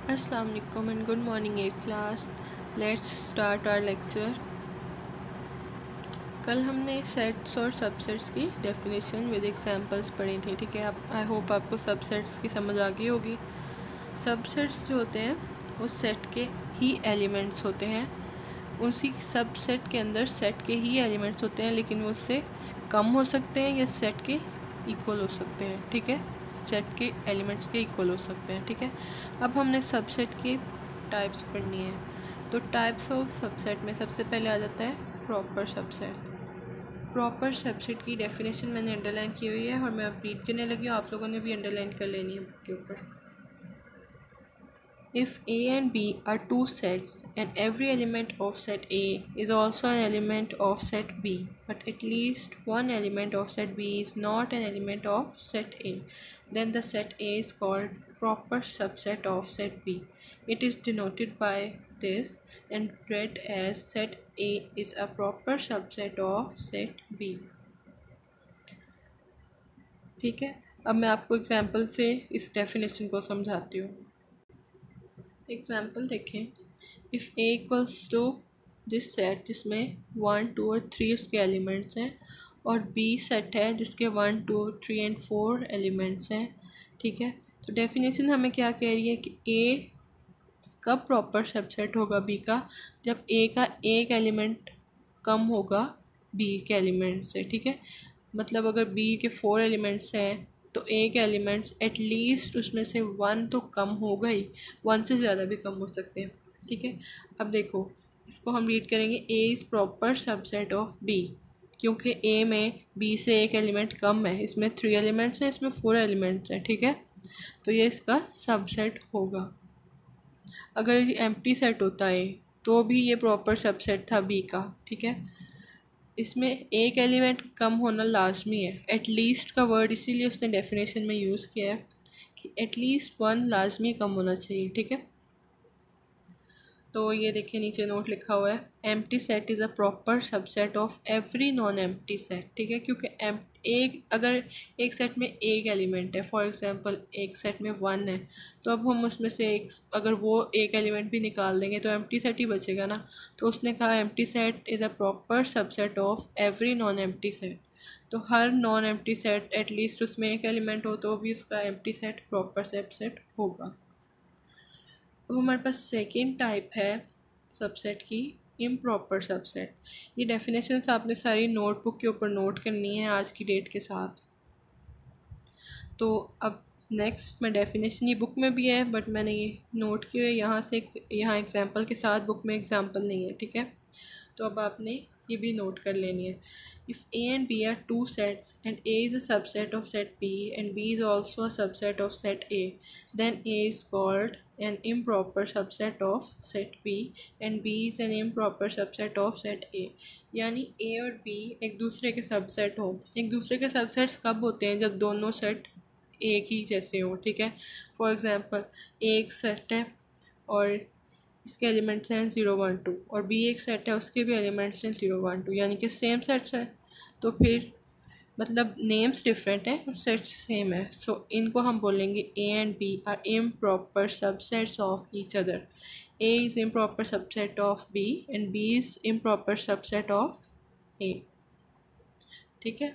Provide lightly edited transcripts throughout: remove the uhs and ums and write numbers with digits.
Assalamu alaikum and good morning 8th class. Let's start our lecture. कल हमने sets और subsets की definition with examples पढ़ी थी, ठीक है। आप आई होप आपको सबसेट्स की समझ आ गई होगी। सबसेट्स जो होते हैं वो सेट के ही एलिमेंट्स होते हैं। उसी सबसेट के अंदर सेट के ही एलिमेंट्स होते हैं, लेकिन वो उससे कम हो सकते हैं या सेट के इक्वल हो सकते हैं, ठीक है। सेट के एलिमेंट्स के इक्वल हो सकते हैं, ठीक है। अब हमने सबसेट की टाइप्स पढ़नी है। तो टाइप्स ऑफ सबसेट में सबसे पहले आ जाता है प्रॉपर सबसेट। प्रॉपर सबसेट की डेफिनेशन मैंने अंडरलाइन की हुई है और मैं अब रीड करने लगी हूँ, आप लोगों ने भी अंडरलाइन कर लेनी है बुक के ऊपर। If A and B are two sets and every element of set A is also an element of set B, but at least one element of set B is not an element of set A, then the set A is called proper subset of set B. It is denoted by this and read as set A is a proper subset of set B. ठीक है, अब मैं आपको example से इस definition को समझाती हूँ। एग्जाम्पल देखें। If A equals to this set जिसमें 1, 2 और 3 उसके एलिमेंट्स हैं, और बी सेट है जिसके 1, 2, 3 एंड 4 एलिमेंट्स हैं, ठीक है। तो डेफिनेशन हमें क्या कह रही है कि ए कब प्रॉपर सबसेट होगा बी का, जब ए का एक एलिमेंट कम होगा बी के एलिमेंट से, ठीक है। मतलब अगर बी के 4 एलिमेंट्स हैं तो ए के एलिमेंट्स एटलीस्ट उसमें से 1 तो कम होगा ही, 1 से ज़्यादा भी कम हो सकते हैं, ठीक है। अब देखो, इसको हम रीड करेंगे A is proper subset of B, क्योंकि ए में बी से एक एलिमेंट कम है। इसमें 3 एलिमेंट्स हैं, इसमें 4 एलिमेंट्स हैं, ठीक है। तो ये इसका सबसेट होगा। अगर ये एम्प्टी सेट होता है तो भी ये प्रॉपर सबसेट था बी का, ठीक है। इसमें एक एलिमेंट कम होना लाजमी है। एटलीस्ट का वर्ड इसीलिए उसने डेफिनेशन में यूज़ किया है कि एटलीस्ट 1 लाजमी कम होना चाहिए, ठीक है। तो ये देखिए नीचे नोट लिखा हुआ है, empty set is a proper subset of every non empty set, ठीक है। क्योंकि अगर एक सेट में एक एलिमेंट है, फॉर एग्जांपल एक सेट में 1 है, तो अब हम उसमें से अगर वो एक एलिमेंट भी निकाल देंगे तो एम्प्टी सेट ही बचेगा ना। तो उसने कहा empty set is a proper subset of every non empty set. तो हर नॉन एम्प्टी सेट एटलीस्ट उसमें एक एलिमेंट हो तो भी उसका एम्प्टी सेट प्रॉपर सबसेट होगा। अब हमारे पास सेकेंड टाइप है सबसेट की, इम्प्रॉपर सबसेट। ये डेफिनेशंस आपने सारी नोटबुक के ऊपर नोट करनी है आज की डेट के साथ। तो अब नेक्स्ट मैं डेफिनेशन, ये बुक में भी है बट मैंने ये नोट किए हुए यहाँ एग्जांपल के साथ, बुक में एग्जांपल नहीं है, ठीक है। तो अब आपने ये भी नोट कर लेनी है। If A and B are two sets and A is a subset of set B and B is also a subset of set A, then A is called an improper subset of set B and B is an improper subset of set A। यानी A और B एक दूसरे के subset हो। एक दूसरे के subsets कब होते हैं, जब दोनों सेट एक ही जैसे हो, ठीक है। फॉर एग्ज़ाम्पल एक सेट है और इसके एलिमेंट्स हैं 0, 1, 2, और बी एक सेट है उसके भी एलिमेंट्स हैं 0, 1, 2, यानी कि सेम सेट्स है। तो फिर मतलब नेम्स डिफरेंट हैं और सेट्स सेम है। सो इनको हम बोलेंगे A and B are improper subsets of each other. A is improper subset of B and B is improper subset of A, ठीक है।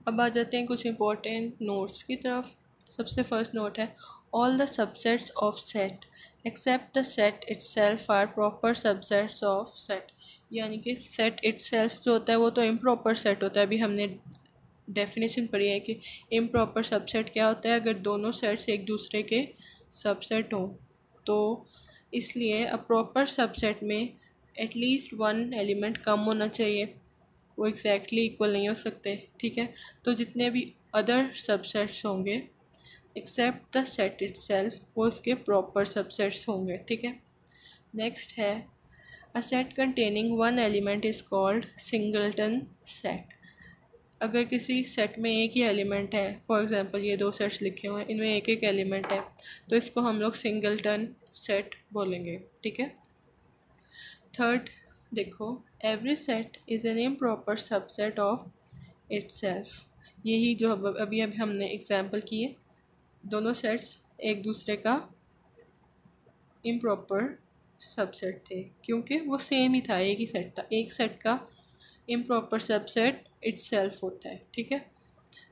अब आ जाते हैं कुछ इंपॉर्टेंट नोट्स की तरफ। सबसे फर्स्ट नोट है, all the subsets of set except the set itself are proper subsets of set. यानी कि सेट इटसेल्फ जो होता है वो तो इम्प्रॉपर सेट होता है। अभी हमने डेफिनेशन पढ़ी है कि इम्प्रॉपर सबसेट क्या होता है, अगर दोनों सेट्स एक दूसरे के सबसेट हों। तो इसलिए अ प्रॉपर सबसेट में एटलीस्ट 1 एलिमेंट कम होना चाहिए, वो एग्जैक्टली इक्वल नहीं हो सकते, ठीक है। तो जितने भी अदर सबसेट्स होंगे एक्सेप्ट द सेट इटसेल्फ, वो इसके प्रॉपर सबसेट्स होंगे, ठीक है। नेक्स्ट है, a set containing 1 element is called singleton set. अगर किसी सेट में एक ही एलिमेंट है, फॉर एग्जांपल ये 2 सेट्स लिखे हुए हैं, इनमें एक एक एलिमेंट है, तो इसको हम लोग सिंगलटन सेट बोलेंगे, ठीक है। थर्ड देखो, every set is an improper subset of itself. यही जो अभी हमने एग्जांपल किए, दोनों सेट्स एक दूसरे का इम्प्रॉपर सबसेट थे, क्योंकि वो सेम ही था, एक ही सेट था। एक सेट का इम्प्रॉपर सबसेट इटसेल्फ होता है, ठीक है।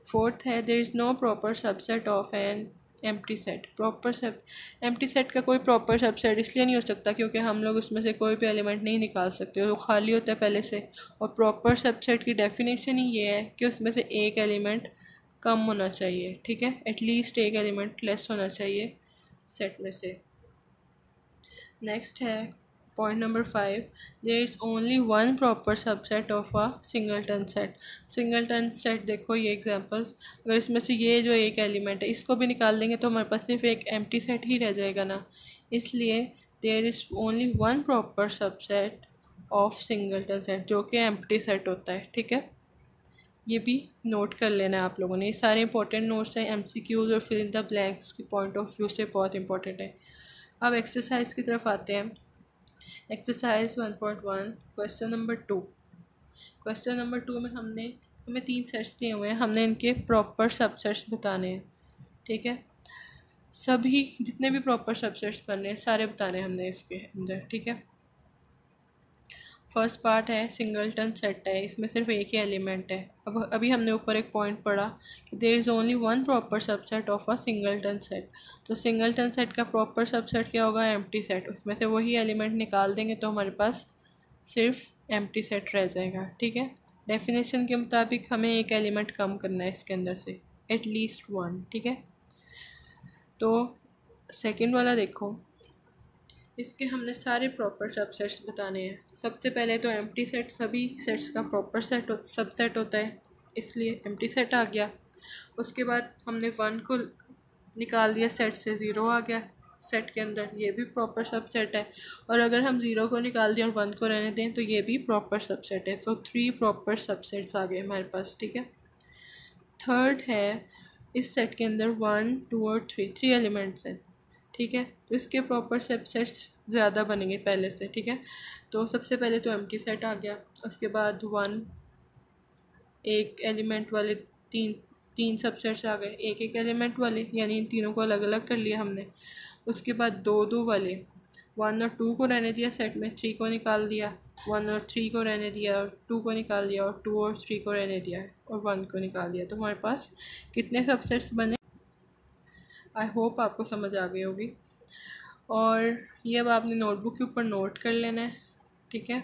फोर्थ है there is no proper subset of an empty set. Proper sub empty set का कोई प्रॉपर सबसेट इसलिए नहीं हो सकता क्योंकि हम लोग उसमें से कोई भी एलिमेंट नहीं निकाल सकते, वो खाली होता है पहले से। और प्रॉपर सबसेट की डेफिनेशन ही ये है कि उसमें से एक एलिमेंट कम होना चाहिए, ठीक है, एटलीस्ट एक एलिमेंट लेस होना चाहिए सेट में से। नेक्स्ट है point number 5, there is only one proper subset of a singleton set. Singleton set देखो ये एग्जांपल्स, अगर इसमें से ये जो एक एलिमेंट है इसको भी निकाल देंगे तो हमारे पास सिर्फ एक एम्प्टी सेट ही रह जाएगा ना, इसलिए there is only one proper subset of singleton set जो कि एम्प्टी सेट होता है, ठीक है। ये भी नोट कर लेना है आप लोगों ने, ये सारे इंपॉर्टेंट नोट्स हैं, MCQs और फिल इन द ब्लैंक्स की पॉइंट ऑफ व्यू से बहुत इंपॉर्टेंट है। अब एक्सरसाइज की तरफ आते हैं। Exercise 1.1 question number 2। Question number 2 में हमें 3 सेट्स दिए हुए हैं, हमने इनके प्रॉपर सबसेट्स बताने हैं, ठीक है। सभी जितने भी प्रॉपर सबसेट्स बनने हैं सारे बताने हैं हमने इसके अंदर, ठीक है। फर्स्ट पार्ट है सिंगलटन सेट है, इसमें सिर्फ एक ही एलिमेंट है। अब अभी हमने ऊपर एक पॉइंट पढ़ा कि there is only one proper subset of a singleton set. तो सिंगलटन सेट का प्रॉपर सबसेट क्या होगा? Empty set. उसमें से वही एलिमेंट निकाल देंगे तो हमारे पास सिर्फ एम्प्टी सेट रह जाएगा, ठीक है। डेफिनेशन के मुताबिक हमें एक एलिमेंट कम करना है इसके अंदर से, एटलीस्ट वन, ठीक है। तो सेकेंड वाला देखो, इसके हमने सारे प्रॉपर सबसेट्स बताने हैं। सबसे पहले तो एम्प्टी सेट सभी सेट्स का प्रॉपर सबसेट होता है, इसलिए एम्प्टी सेट आ गया। उसके बाद हमने वन को निकाल दिया सेट से, ज़ीरो आ गया सेट के अंदर, ये भी प्रॉपर सबसेट है। और अगर हम ज़ीरो को निकाल दें और वन को रहने दें तो ये भी प्रॉपर सबसेट है। सो 3 प्रॉपर सबसेट्स आ गए हमारे पास, ठीक है। थर्ड है इस सेट के अंदर 1 2 और 3 एलिमेंट्स हैं, ठीक है। तो इसके प्रॉपर सबसेट्स ज़्यादा बनेंगे पहले से, ठीक है। तो सबसे पहले तो एम्प्टी सेट आ गया, उसके बाद 1 एक एलिमेंट वाले तीन सबसेट्स आ गए, एक एलिमेंट वाले, यानी इन तीनों को अलग अलग कर लिया हमने। उसके बाद दो वाले 1 और 2 को रहने दिया सेट में, 3 को निकाल दिया, 1 और 3 को रहने दिया और 2 को निकाल दिया, और 2 और 3 को रहने दिया और 1 को निकाल दिया। तो हमारे पास कितने सबसेट्स बने? आई होप आपको समझ आ गई होगी। और ये अब आपने नोटबुक के ऊपर नोट कर लेना है, ठीक है।